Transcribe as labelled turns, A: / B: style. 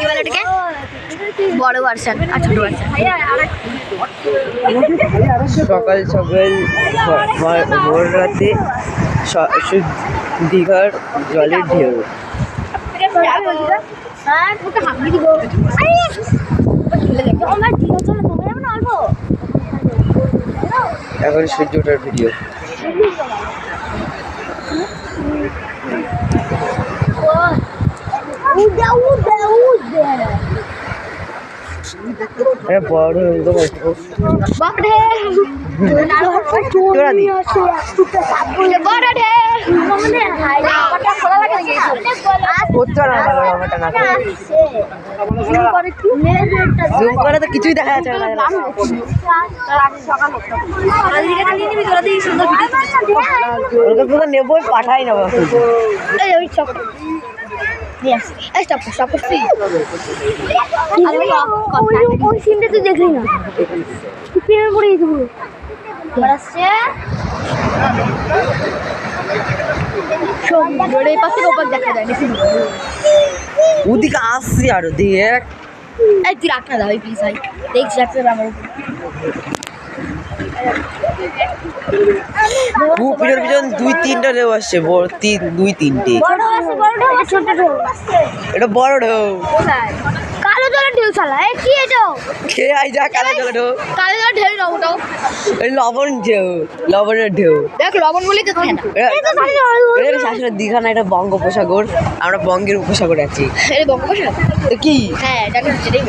A: কি বলে এটাকে বড় ভার্সন আর ছোট ভার্সন।
B: সকাল সকাল ভোর রাতে দীঘার জলের ঢেউ। এখন সূর্য ওঠার ভিডিও। বড় জুম করে তো কিছুই দেখা যাচ্ছে না। নেবো পাঠাই না
A: তুই দেখলি না
B: ওদিকে আসছি আরো দেখ
A: তুই রাখ না দাও প্লিজ ভাই দেখছি আমার
B: পিছন পিছন 2-3টা ঢেউ আসছে, বড় 2-3টে। এটা বড় ঢেউ,
A: কালো জলের ঢেউ চালা কি এটা
B: খেয়ে আই যা কালো জলের ঢেউ।
A: কালো জলের ঢেউ না ওটাও
B: লবণ ঢেউ, লবণের ঢেউ।
A: দেখ লবণ বলেই তো থাকে না।
B: এটা শাশুড়ি দীঘা না, এটা বঙ্গোপসাগর। আমরা বঙ্গের উপসাগরে আছি।
A: এটা বঙ্গোপসাগর
B: কি?
A: হ্যাঁ জানি সেটাই।